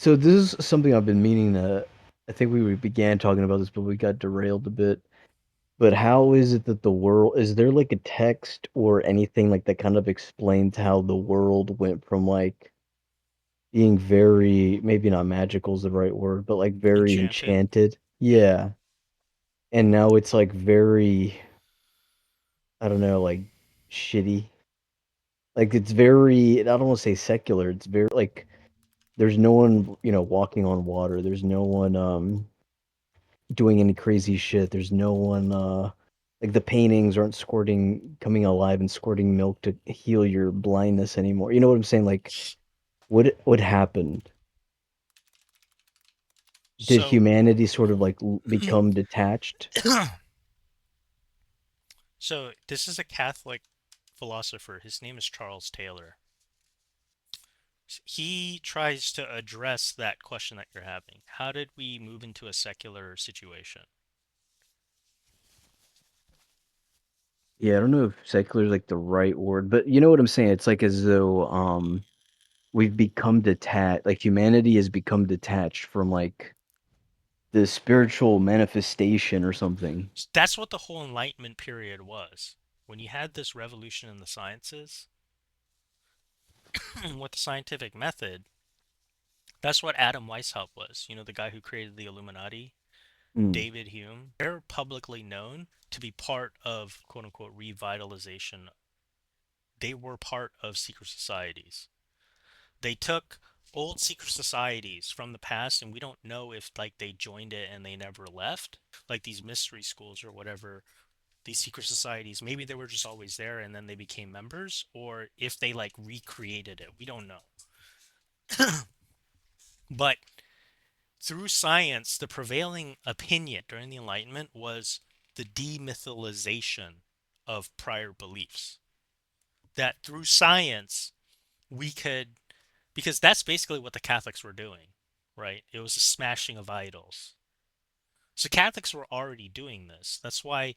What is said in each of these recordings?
So this is something I've been meaning to. I think we began talking about this, but we got derailed a bit. But how is it that the world is there like a text or anything like that kind of explains how the world went from like being very maybe not magical is the right word, but like very Enchanted. enchanted? Yeah. Yeah. And now it's like very I don't know, like shitty. Like it's very I don't want to say secular. It's very like there's no one, walking on water. There's no one doing any crazy shit. There's no one like the paintings aren't squirting coming alive and squirting milk to heal your blindness anymore. You know what I'm saying? Like what happened? Did So, humanity sort of like become detached? so this is a Catholic philosopher. His name is Charles Taylor. He tries to address that question that you're having. How did we move into a secular situation? Yeah, I don't know if secular is like the right word, but you know what I'm saying? It's like as though we've become detached, like humanity has become detached from like the spiritual manifestation or something. That's what the whole Enlightenment period was. When you had this revolution in the sciences, with the scientific method, that's what Adam Weishaupt was. You know, the guy who created the Illuminati, Mm, David Hume. They're publicly known to be part of quote unquote revitalization. They were part of secret societies. They took old secret societies from the past, and we don't know if like they joined it and they never left, like these mystery schools or whatever. These secret societies, maybe they were just always there and then they became members, or if they like recreated it, we don't know. But through science, the prevailing opinion during the Enlightenment was the demythalization of prior beliefs. That through science, we could, because that's basically what the Catholics were doing, right? It was a smashing of idols. So Catholics were already doing this. That's why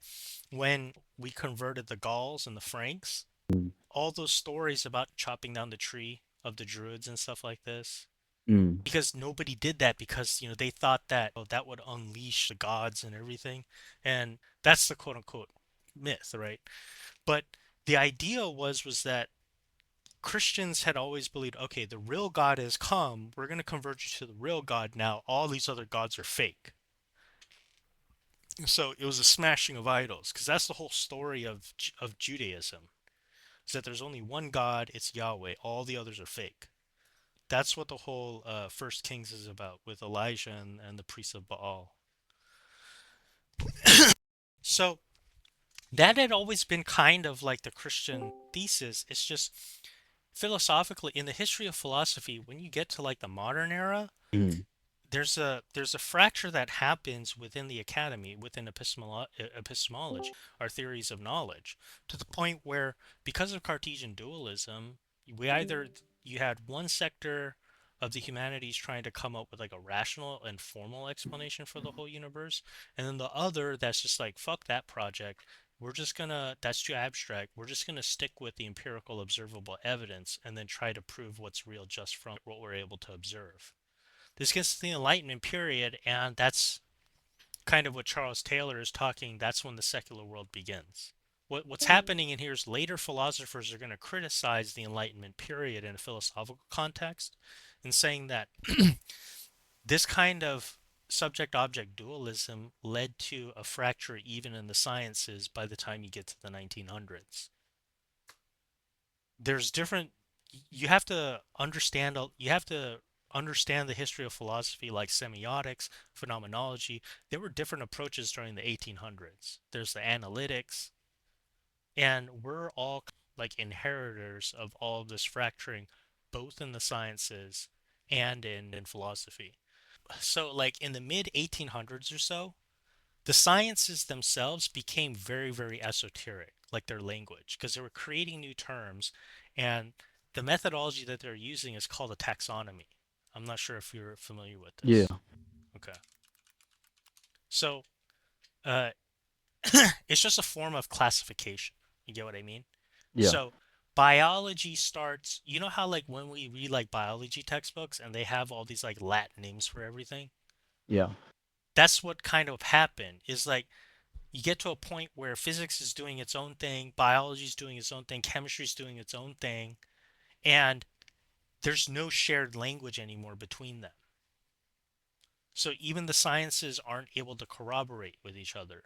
when we converted the Gauls and the Franks, mm, all those stories about chopping down the tree of the Druids and stuff like this, mm, because nobody did that because they thought that that would unleash the gods and everything, and that's the quote unquote myth, right? But the idea was that Christians had always believed, okay, the real God has come. We're going to convert you to the real God now. All these other gods are fake. So it was a smashing of idols, because that's the whole story of Judaism. Is that there's only one God, it's Yahweh. All the others are fake. That's what the whole First Kings is about with Elijah and the priests of Baal. So that had always been kind of like the Christian thesis. It's just philosophically, in the history of philosophy, when you get to like the modern era, mm. there's a fracture that happens within the academy, within epistemology, our theories of knowledge, to the point where, because of Cartesian dualism, we either you had one sector of the humanities trying to come up with like a rational and formal explanation for the whole universe, and then the other that's just like, fuck that project. We're just gonna, that's too abstract. We're just gonna stick with the empirical observable evidence and then try to prove what's real just from what we're able to observe. This gets to the Enlightenment period, and that's kind of what Charles Taylor is talking. That's when the secular world begins. What's happening in here is later philosophers are going to criticize the Enlightenment period in a philosophical context and saying that this kind of subject object dualism led to a fracture even in the sciences by the time you get to the 1900s. There's different, you have to understand, the history of philosophy, like semiotics, phenomenology. There were different approaches during the 1800s. There's the analytics, and we're all like inheritors of all of this fracturing, both in the sciences and in philosophy. So like in the mid 1800s or so, the sciences themselves became very, very esoteric, like their language, because they were creating new terms, and the methodology that they're using is called a taxonomy. I'm not sure if you're familiar with Yeah. this. Okay. So, uh, it's just a form of classification. You get what I mean? Yeah. So, Biology starts, you know how like when we read like biology textbooks and they have all these like Latin names for everything? Yeah. That's what kind of happened. Is like you get to a point where physics is doing its own thing, biology is doing its own thing, chemistry is doing its own thing, and there's no shared language anymore between them. So even the sciences aren't able to corroborate with each other.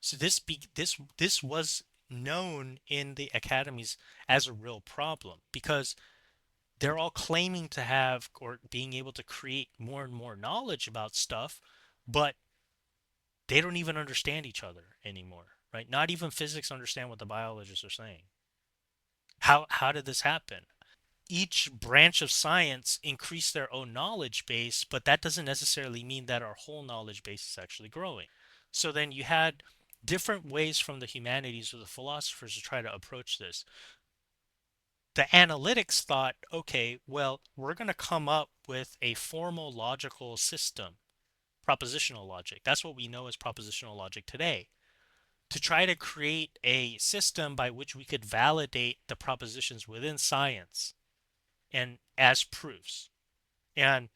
So this was known in the academies as a real problem because they're all claiming to have or being able to create more and more knowledge about stuff, but they don't even understand each other anymore, right? Not even physics understand what the biologists are saying. How did this happen? Each branch of science increased their own knowledge base, but that doesn't necessarily mean that our whole knowledge base is actually growing. So then you had different ways from the humanities or the philosophers to try to approach this. The analytics thought, okay, well, we're going to come up with a formal logical system, propositional logic. That's what we know as propositional logic today. To try to create a system by which we could validate the propositions within science and as proofs. And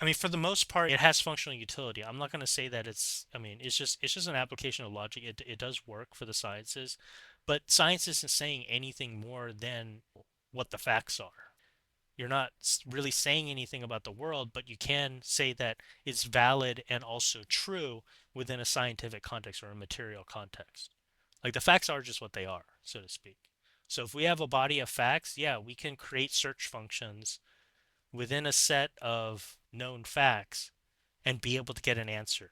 I mean, for the most part, it has functional utility. I'm not going to say that it's just an application of logic. It does work for the sciences, but science isn't saying anything more than what the facts are. You're not really saying anything about the world, but you can say that it's valid and also true within a scientific context or a material context. Like the facts are just what they are, so to speak. So if we have a body of facts, yeah, we can create search functions within a set of known facts and be able to get an answer.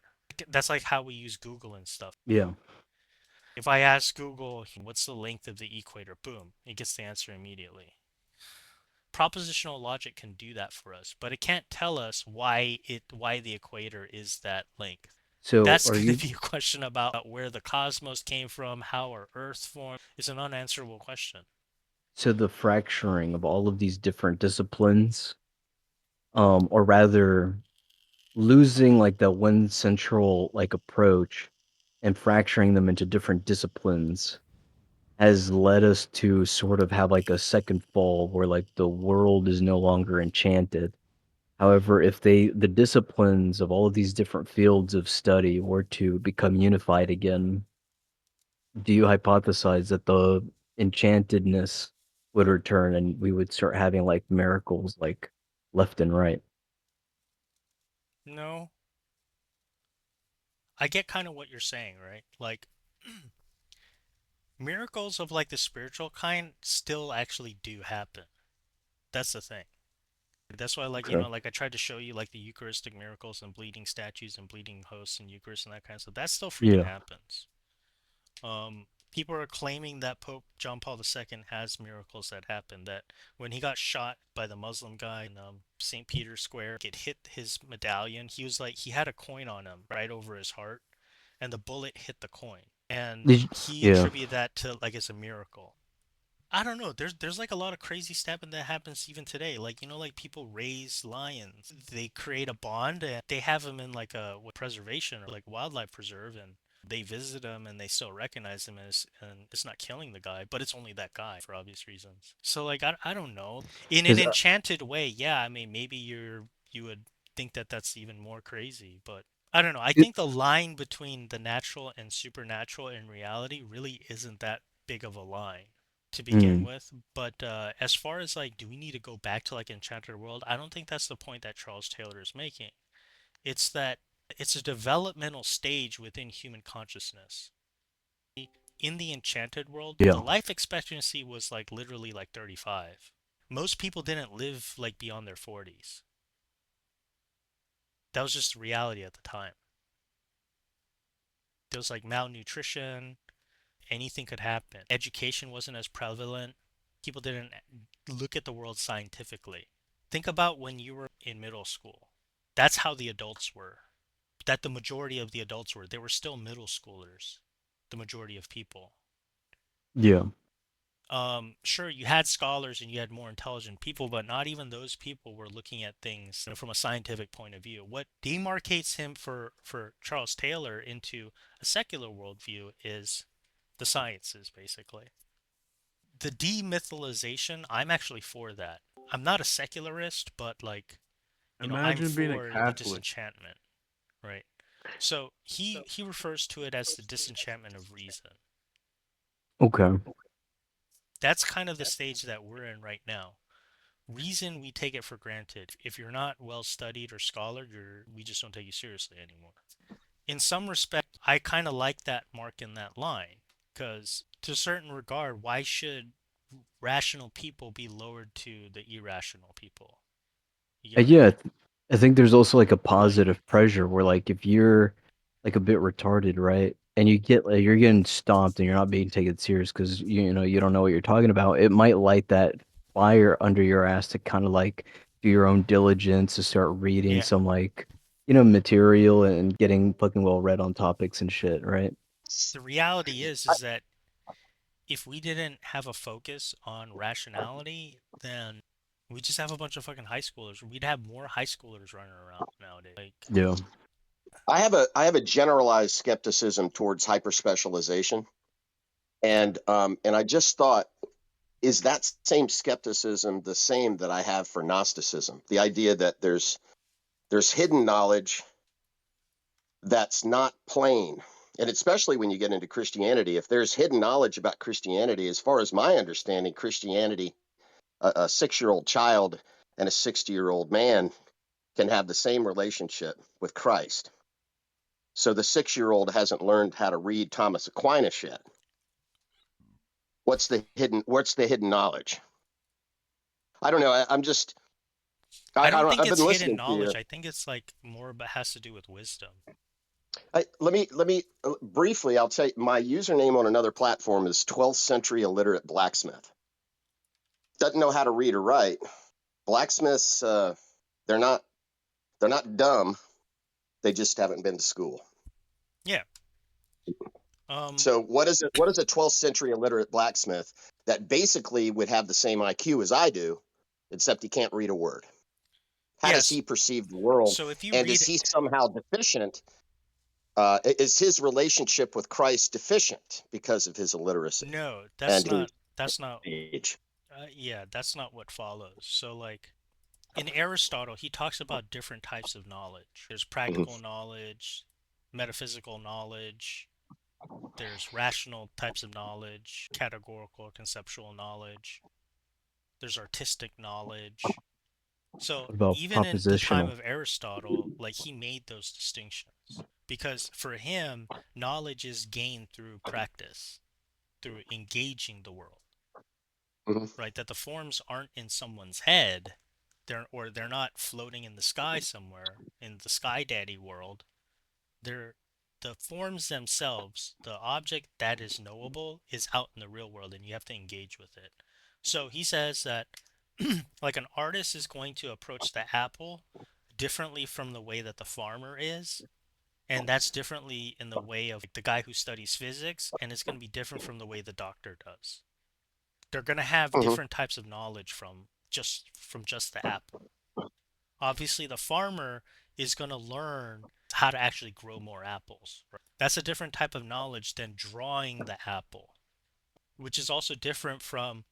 That's like how we use Google and stuff. Yeah. If I ask Google, what's the length of the equator? Boom, it gets the answer immediately. Propositional logic can do that for us, but it can't tell us why the equator is that length. So That's are going to you be a question about where the cosmos came from, how our Earth formed. It's an unanswerable question. so the fracturing of all of these different disciplines, or rather losing like that one central like approach and fracturing them into different disciplines has led us to sort of have like a second fall where like the world is no longer enchanted. However, if the disciplines of all of these different fields of study were to become unified again, do you hypothesize that the enchantedness would return and we would start having like miracles like left and right? No, I get kind of what you're saying, right? Like miracles of like the spiritual kind still actually do happen. That's the thing. That's why, like, Okay. like I tried to show you, like, the Eucharistic miracles and bleeding statues and bleeding hosts and Eucharist and that kind of stuff. That still freaking Yeah. happens. People are claiming that Pope John Paul II has miracles that happen. That when he got shot by the Muslim guy in St. Peter's Square, it hit his medallion. He was like, he had a coin on him right over his heart, and the bullet hit the coin. And Did you- he yeah. attributed that to, like, it's a miracle. I don't know. There's like a lot of crazy stuff that happens even today. Like like people raise lions. They create a bond and they have them in like a preservation or like wildlife preserve, and they visit him and they still recognize him as, and it's not killing the guy, but it's only that guy for obvious reasons. So like I don't know. In an Because enchanted way, yeah. I mean, maybe you would think that that's even more crazy, but I don't know. I think the line between the natural and supernatural in reality really isn't that big of a line to begin mm, with. But as far as like, do we need to go back to like Enchanted World? I don't think that's the point that Charles Taylor is making. It's that it's a developmental stage within human consciousness. In the Enchanted World, the yeah. life expectancy was like literally like 35. Most people didn't live like beyond their 40s. That was just reality at the time. There was like malnutrition, anything could happen. Education wasn't as prevalent. People didn't look at the world scientifically. Think about when you were in middle school. That's how the adults were. That the majority of the adults were. They were still middle schoolers, the majority of people. Yeah. Sure, you had scholars and you had more intelligent people, but not even those people were looking at things from a scientific point of view. What demarcates him for Charles Taylor into a secular worldview is the sciences, basically. the demytholization, I'm actually for that. I'm not a secularist, but like, I'm Imagine being a for the Catholic. disenchantment, right? So he refers to it as the disenchantment of reason. Okay. That's kind of the stage that we're in right now. Reason, we take it for granted. If you're not well studied or scholared, we just don't take you seriously anymore. In some respect, I kind of like that mark in that line because, to a certain regard, why should rational people be lowered to the irrational people? You get what I Yeah, mean? I think there's also like a Like, positive pressure where like if you're like a bit retarded, right? And you get like you're getting stomped and you're not being taken serious because you know you don't know what you're talking about. It might light that fire under your ass to kind of like do your own diligence to start reading yeah. some like material and getting fucking well read on topics and shit, right? The reality is that if we didn't have a focus on rationality, then we just have a bunch of fucking high schoolers. We'd have more high schoolers running around nowadays. Like, Yeah. I have a generalized skepticism towards hyperspecialization, and I just thought, is that same skepticism the same that I have for Gnosticism? The idea that there's hidden knowledge that's not plain. And especially when you get into Christianity, if there's hidden knowledge about Christianity, as far as my understanding, Christianity, a 6-year-old child and a 60-year-old man can have the same relationship with Christ. So the 6-year-old hasn't learned how to read Thomas Aquinas yet. What's the hidden knowledge? I don't know. I'm just I don't I think have it's been hidden listening to knowledge. you. I think it's like more but has to do with wisdom. Let me briefly. I'll tell you my username on another platform is 12th century illiterate blacksmith. Doesn't know how to read or write. Blacksmiths, they're not they're not dumb. They just haven't been to school. Yeah. Um So what is a 12th century illiterate blacksmith that basically would have the same IQ as I do, except he can't read a word? How does yes. he perceive the world? So if you And is read he somehow deficient? Is his relationship with Christ deficient because of his illiteracy no, and his that's not age? yeah, that's not what follows. So like in Aristotle, he talks about different types of knowledge. There's Mhm. practical knowledge, metaphysical knowledge, there's rational types of knowledge, categorical or conceptual knowledge, there's artistic knowledge. So What about even in the time propositional? of Aristotle, like he made those distinctions because for him, knowledge is gained through practice, through engaging the world, Mhm. right? That the forms aren't in someone's head, they're not floating in the sky somewhere in the sky daddy world. They're the forms themselves, the object that is knowable is out in the real world and you have to engage with it. So he says that like an artist is going to approach the apple differently from the way that the farmer is, and that's differently in the way of like the guy who studies physics, and it's going to be different from the way the doctor does. They're going to have Mhm. different types of knowledge from just the apple. Obviously the farmer is going to learn how to actually grow more apples, right? That's a different type of knowledge than drawing the apple, which is also different from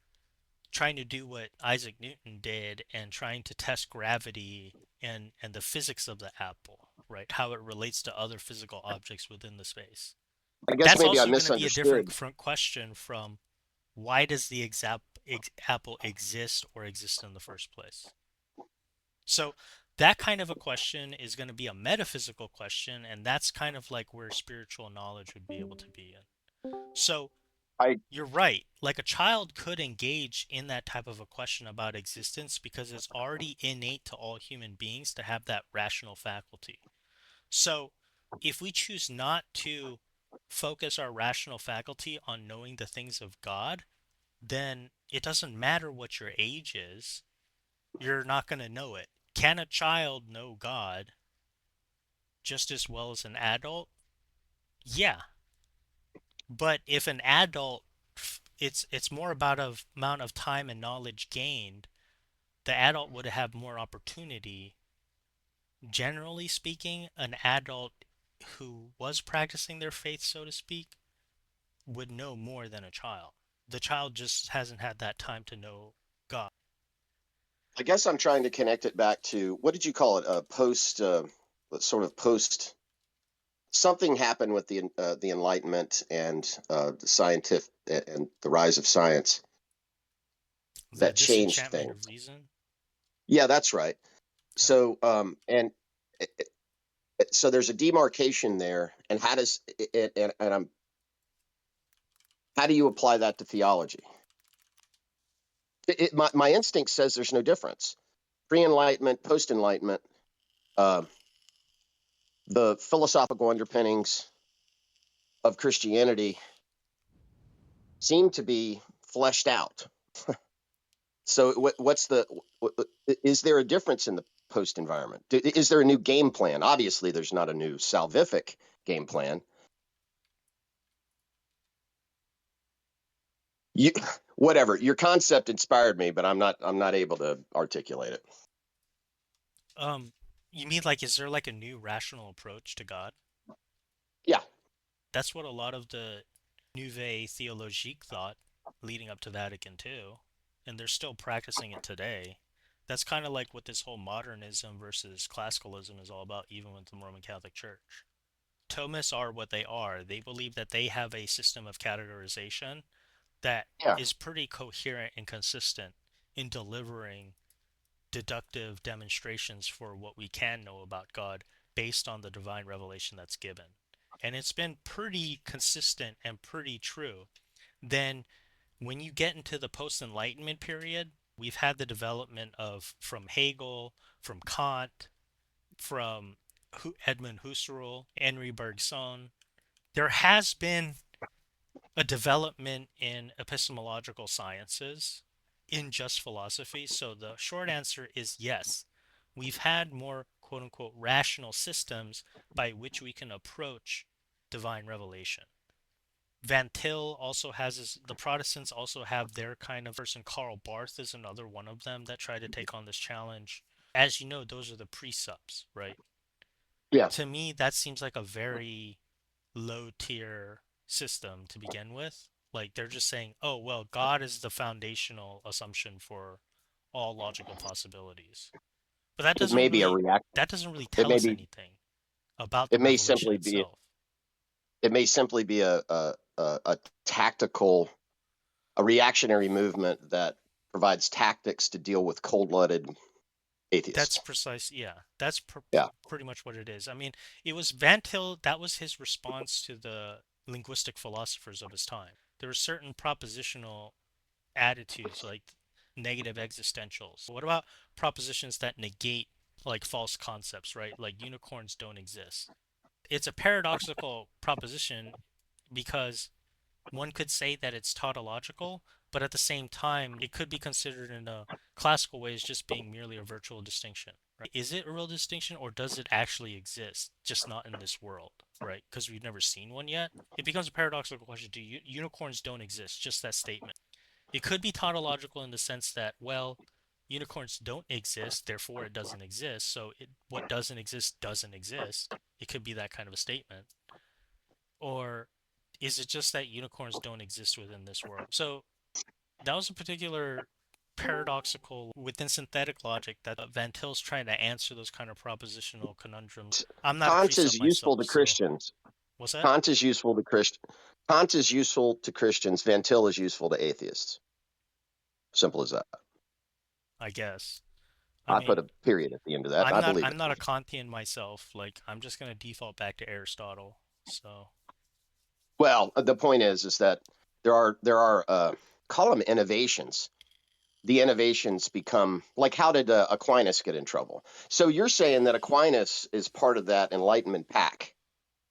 trying to do what Isaac Newton did and trying to test gravity and the physics of the apple, right? How it relates to other physical objects within the space. I guess That's maybe I also going to be a different misunderstood. question from why does the apple exist or exist in the first place? So that kind of a question is going to be a metaphysical question, and that's kind of like where spiritual knowledge would be able to be in. So I you're right. Like a child could engage in that type of a question about existence because it's already innate to all human beings to have that rational faculty. So if we choose not to focus our rational faculty on knowing the things of God, then it doesn't matter what your age is, you're not going to know it. Can a child know God just as well as an adult? Yeah. But if an adult, it's more about a amount of time and knowledge gained. The adult would have more opportunity. Generally speaking, an adult who was practicing their faith, so to speak, would know more than a child. The child just hasn't had that time to know God. I guess I'm trying to connect it back to what did you call it? A post, sort of post. Something happened with the Enlightenment and the scientific and the rise of science The that changed disenchantment things. of reason. Yeah, that's right. Okay. So, and so there's a demarcation there, and how does it, and I'm how do you apply that to theology? My instinct says there's no difference. Pre-enlightenment, post-enlightenment, uh, the philosophical underpinnings of Christianity seem to be fleshed out. So, what's the? Is there a difference in the post environment? Is there a new game plan? Obviously, there's not a new salvific game plan. You, whatever your concept inspired me, but I'm not able to articulate it. Um, you mean like, is there like a new rational approach to God? Yeah, That's what a lot of the Nouvelle Theologique thought leading up to Vatican II, and they're still practicing it today. That's kind of like what this whole modernism versus classicalism is all about, even with the Roman Catholic Church. Thomists are what they are. They believe that they have a system of categorization that yeah. is pretty coherent and consistent in delivering deductive demonstrations for what we can know about God based on the divine revelation that's given. And it's been pretty consistent and pretty true. Then, when you get into the post Enlightenment period, we've had the development of from Hegel, from Kant, from Edmund Husserl, Henri Bergson. There has been a development in epistemological sciences in just philosophy. So the short answer is yes. We've had more quote unquote rational systems by which we can approach divine revelation. Van Til also has his, the Protestants also have their kind of person. Karl Barth is another one of them that tried to take on this challenge. As you know, those are the precepts, right? Yeah, To me, that seems like a very low tier system to begin with. Like they're just saying, oh, well, God is the foundational assumption for all logical possibilities. But it may be a react. that doesn't really It tell may us be. anything about the It may revelation simply be. itself. It may simply be a tactical, a reactionary movement that provides tactics to deal with cold-blooded That's atheists. precise. Yeah, that's Yeah, pretty much what it is. I mean, it was Van Til, that was his response to the linguistic philosophers of his time. There were certain propositional attitudes like negative existentials. What about propositions that negate like false concepts, right? Like unicorns don't exist. It's a paradoxical proposition because one could say that it's tautological, but at the same time, it could be considered in a classical way as just being merely a virtual distinction, right? Is it a real distinction or does it actually exist, just not in this world, right? Because we've never seen one yet. It becomes a paradoxical question. Do unicorns don't exist? Just that statement. It could be tautological in the sense that, well, unicorns don't exist, therefore it doesn't exist. So what doesn't exist. It could be that kind of a statement. Or is it just that unicorns don't exist within this world? So that was a particular paradoxical within synthetic logic that Van Til's trying to answer those kind of propositional conundrums. I'm not a Kant is precept useful myself, to so Christians. what's that? Kant is useful to Christ. Kant is useful to Christians. Van Til is useful to atheists. Simple as that. I guess. I I put mean, a period at the end of that. I believe I'm it. not a Kantian myself. Like I'm just gonna default back to Aristotle. So Well, the point is that there are call them innovations. The innovations become like how did Aquinas get in trouble? So you're saying that Aquinas is part of that Enlightenment pack,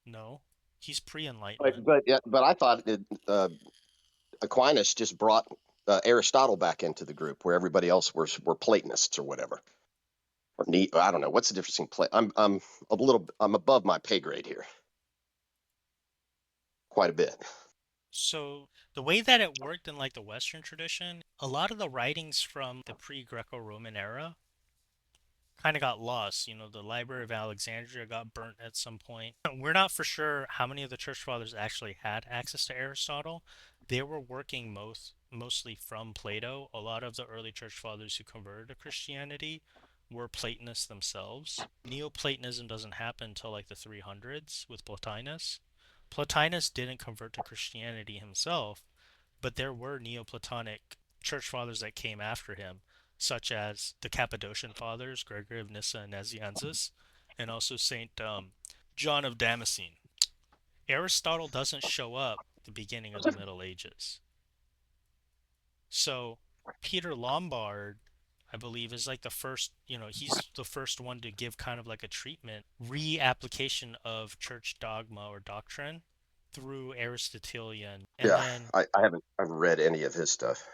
no, he's but pre-enlightenment. but, but I thought Aquinas just brought Aristotle back into the group where everybody else were Platonists or whatever. Or neat, I don't know what's the difference in play. I'm above my pay grade here, quite a bit. So the way that it worked in like the Western tradition, a lot of the writings from the pre-Greco-Roman era kind of got lost. You know, the Library of Alexandria got burnt at some point. We're not for sure how many of the church fathers actually had access to Aristotle. They were working mostly from Plato. A lot of the early church fathers who converted to Christianity were Platonists themselves. Neoplatonism doesn't happen until like the 300s with Plotinus. Plotinus didn't convert to Christianity himself, but there were Neoplatonic church fathers that came after him, such as the Cappadocian fathers, Gregory of Nyssa and Nazianzus, and also Saint John of Damascene. Aristotle doesn't show up at the beginning of the Middle Ages. So Peter Lombard, I believe, is like the first, he's the first one to give kind of like a treatment, reapplication of church dogma or doctrine through Aristotelian. And Yeah, then I haven't read any of his stuff.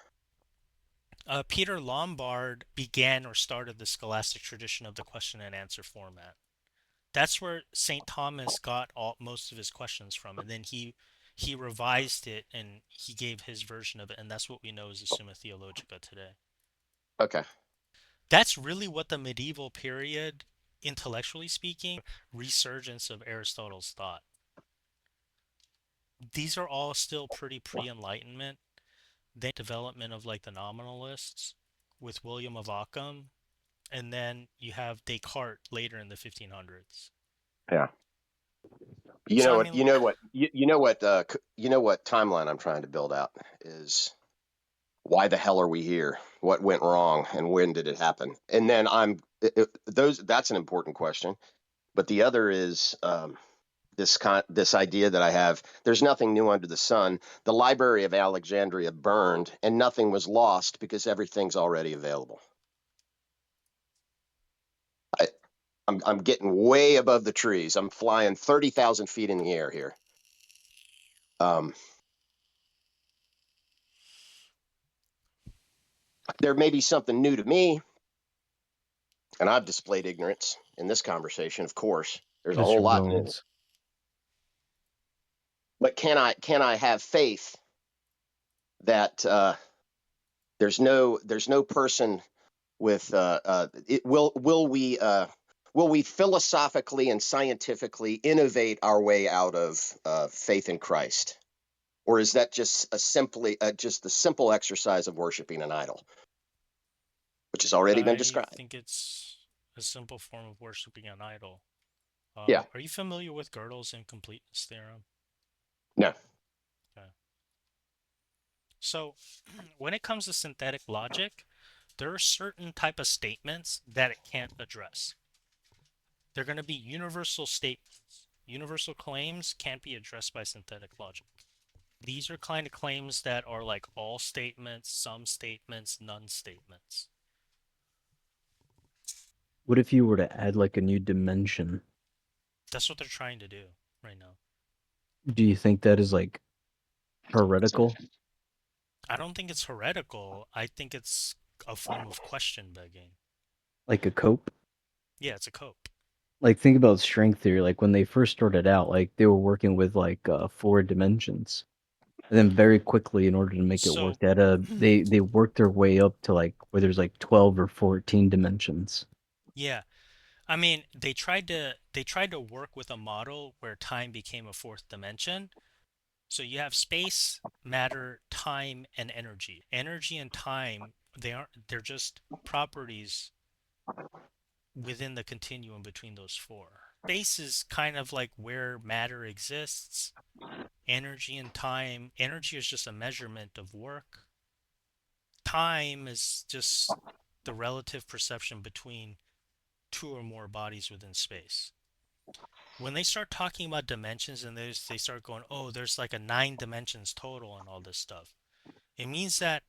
Peter Lombard began or started the scholastic tradition of the question and answer format. That's where St. Thomas got most of his questions from, and then he revised it and he gave his version of it, and that's what we know as the Summa Theologica today. Okay. That's really what the medieval period, intellectually speaking, resurgence of Aristotle's thought. These are all still pretty pre-Enlightenment. Then development of like the nominalists with William of Ockham, and then you have Descartes later in the 1500s. Yeah. You So know I what? mean, You know what timeline I'm trying to build out is why the hell are we here? What went wrong, and when did it happen? And then those. That's an important question. But the other is this idea that I have. There's nothing new under the sun. The Library of Alexandria burned, and nothing was lost because everything's already available. I, I'm getting way above the trees. I'm flying 30,000 feet in the air here. Um, there may be something new to me, and I've displayed ignorance in this conversation. Of course, there's a Just whole your lot new. bones. But can I have faith that there's no person with will we philosophically and scientifically innovate our way out of faith in Christ, or is that just a simple exercise of worshiping an idol, which has already been I described? think it's a simple form of worshiping an idol. Yeah. Are you familiar with Gödel's incompleteness theorem? No. Okay. So, when it comes to synthetic logic, there are certain type of statements that it can't address. They're going to be universal statements. Universal claims can't be addressed by synthetic logic. These are kind of claims that are like all statements, some statements, none statements. What if you were to add like a new dimension? That's what they're trying to do right now. Do you think that is like heretical? I don't think it's heretical. I think it's a form of question begging. Like a cope? Yeah, it's a cope. Like think about string theory. Like when they first started out, like they were working with like four dimensions. And then very quickly, in order to make it work, So, they worked their way up to like where there's like 12 or 14 dimensions. yeah, I mean, they tried to work with a model where time became a fourth dimension. So you have space, matter, time, and energy. Energy and time, they're just properties within the continuum between those four. Space is kind of like where matter exists. Energy and time, energy is just a measurement of work. Time is just the relative perception between two or more bodies within space. When they start talking about dimensions and they start going, oh, there's like a 9 dimensions total and all this stuff, it means that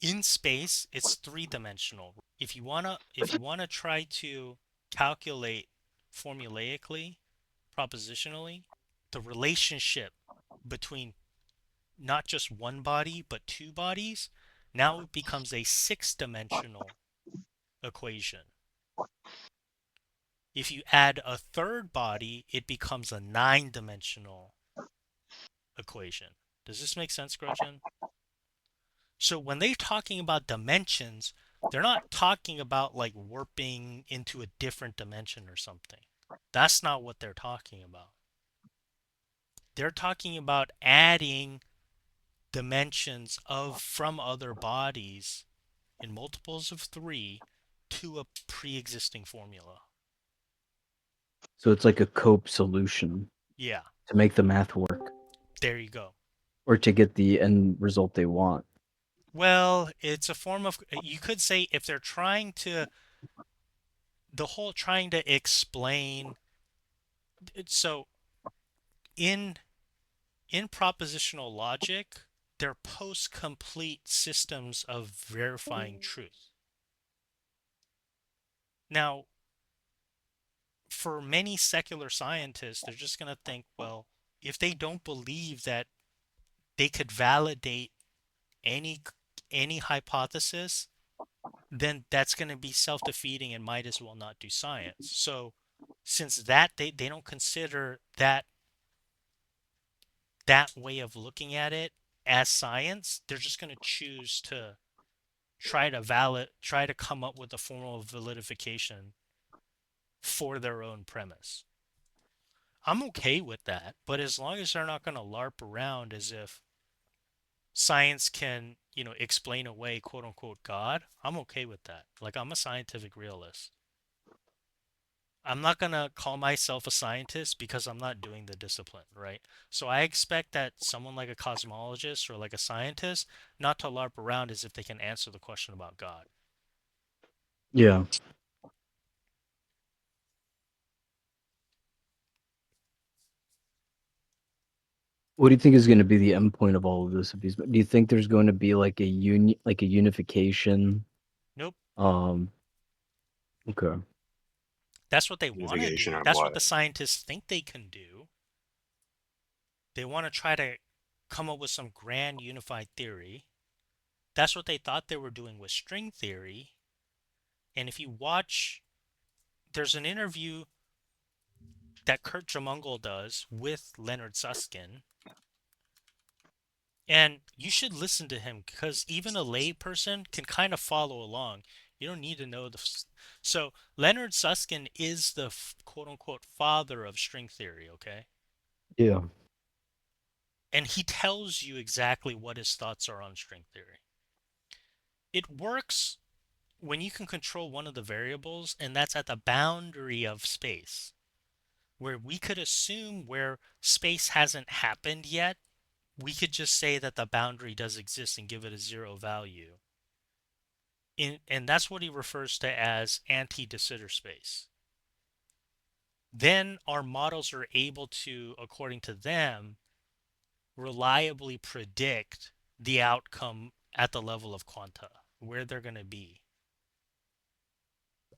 in space it's three-dimensional. If you wanna try to calculate formulaically, propositionally, the relationship between not just one body but two bodies, now it becomes a six-dimensional equation. If you add a third body, it becomes a nine-dimensional equation. Does this make sense, Grudgin? So when they're talking about dimensions, they're not talking about like warping into a different dimension or something. That's not what they're talking about. They're talking about adding dimensions of from other bodies in multiples of three to a pre-existing formula. So it's like a cope solution Yeah, to make the math work there you go. or to get the end result they want. Well, it's a form of, you could say if they're trying to, the whole trying to explain, so in propositional logic, they're post-complete systems of verifying truth. Now, for many secular scientists, they're just going to think, well, if they don't believe that they could validate any hypothesis, then that's going to be self-defeating and might as well not do science. So since that they don't consider that way of looking at it as science, they're just going to choose to try to come up with a formal validification for their own premise. I'm okay with that, but as long as they're not going to LARP around as if science can, explain away quote unquote God, I'm okay with that. Like, I'm a scientific realist. I'm not going to call myself a scientist because I'm not doing the discipline, right? So I expect that someone like a cosmologist or like a scientist not to LARP around as if they can answer the question about God. Yeah. What do you think is going to be the end point of all of this appeasement? Do you think there's going to be like like a unification? Nope. Um, okay. That's what they want to Unification do. on That's what what? the scientists think they can do. They want to try to come up with some grand unified theory. That's what they thought they were doing with string theory. And if you watch, there's an interview that Kurt Jamungal does with Leonard Susskind, and you should listen to him because even a lay person can kind of follow along. You don't need to know the. So Leonard Susskind is the quote unquote father of string theory, okay? Yeah. And he tells you exactly what his thoughts are on string theory. It works when you can control one of the variables, and that's at the boundary of space, where we could assume where space hasn't happened yet, we could just say that the boundary does exist and give it a zero value. And that's what he refers to as anti-de Sitter space. Then our models are able to, according to them, reliably predict the outcome at the level of quanta, where they're going to be.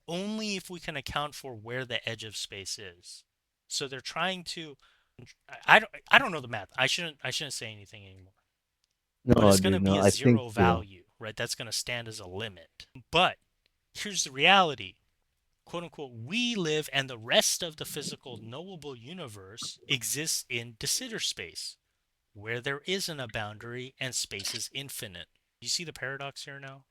Only if we can account for where the edge of space is. So they're trying to, I don't know the math. I shouldn't say anything anymore. But No, it's going to dude. be No, a I think zero yeah. value, right? That's going to stand as a limit. But here's the reality, quote unquote, we live and the rest of the physical knowable universe exists in de Sitter space, where there isn't a boundary and space is infinite. You see the paradox here now?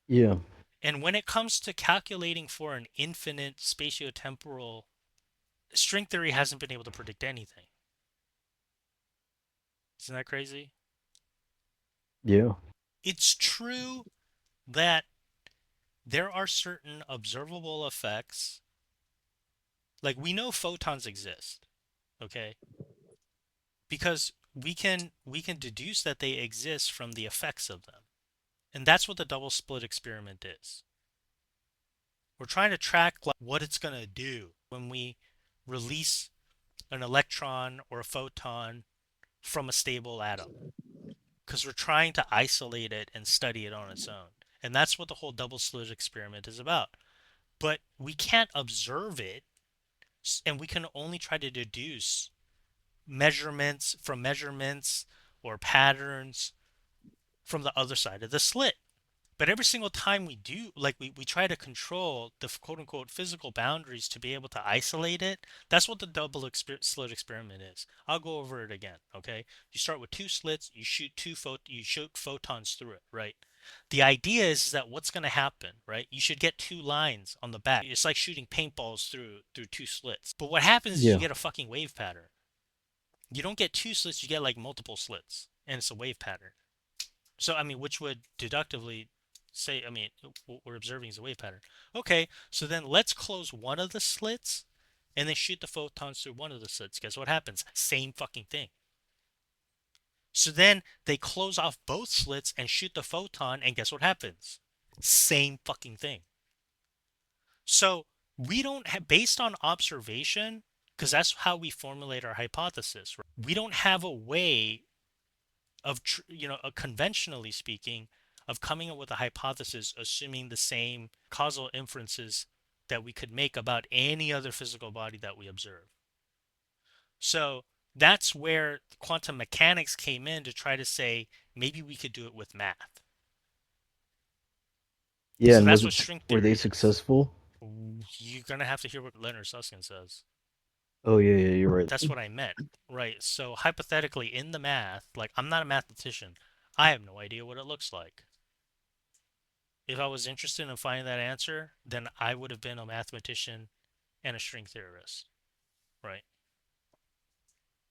Yeah. And when it comes to calculating for an infinite spatiotemporal, string theory hasn't been able to predict anything. Isn't that crazy? Yeah. It's true that there are certain observable effects. Like, we know photons exist, okay? Because we can deduce that they exist from the effects of them. And that's what the double slit experiment is. We're trying to track like, what it's going to do when we release an electron or a photon from a stable atom, because we're trying to isolate it and study it on its own. And that's what the whole double slit experiment is about. But we can't observe it, and we can only try to deduce measurements or patterns from the other side of the slit. But every single time we do, like we try to control the quote unquote physical boundaries to be able to isolate it. That's what the slit experiment is. I'll go over it again. Okay, you start with two slits, you shoot photons through it, right? The idea is that what's going to happen, right? You should get two lines on the back. It's like shooting paintballs through two slits. But what happens is you Yeah. get a fucking wave pattern. You don't get two slits, you get like multiple slits, and it's a wave pattern. So, I mean, which would deductively say, I mean, what we're observing is a wave pattern. Okay, so then let's close one of the slits and then shoot the photons through one of the slits. Guess what happens? Same fucking thing. So then they close off both slits and shoot the photon, and guess what happens? Same fucking thing. So we don't have, based on observation, because that's how we formulate our hypothesis. Right? We don't have a way of, conventionally speaking, of coming up with a hypothesis assuming the same causal inferences that we could make about any other physical body that we observe. So that's where quantum mechanics came in to try to say maybe we could do it with math. Yeah, So and that's was what it string were they theory is. successful? You're gonna have to hear what Leonard Susskind says. Oh yeah, yeah, you're right. That's what I meant, right? So hypothetically, in the math, like I'm not a mathematician, I have no idea what it looks like. If I was interested in finding that answer, then I would have been a mathematician and a string theorist, right?